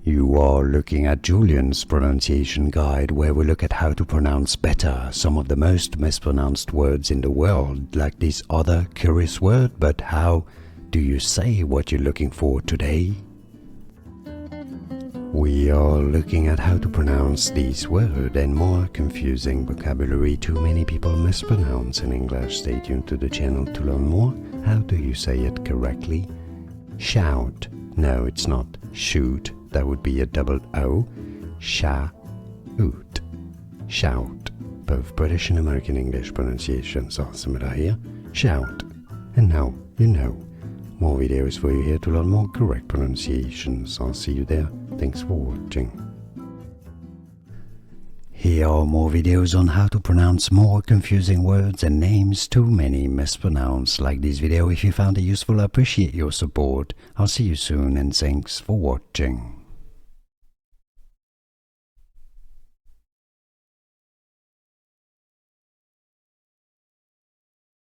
You are looking at Julian's pronunciation guide, where we look at how to pronounce better some of the most mispronounced words in the world, like this other curious word. But how do you say what you're looking for today? We are looking at how to pronounce this word and more confusing vocabulary too many people mispronounce in English. Stay tuned to the channel to learn more. How do you say it correctly? Shout. No, it's not shoot. That would be a double O. Shout. Shout. Both British and American English pronunciations are similar here. Shout. And now you know. More videos for you here to learn more correct pronunciations. I'll see you there. Thanks for watching. Here are more videos on how to pronounce more confusing words and names too many mispronounced. Like this video if you found it useful. I appreciate your support. I'll see you soon and thanks for watching.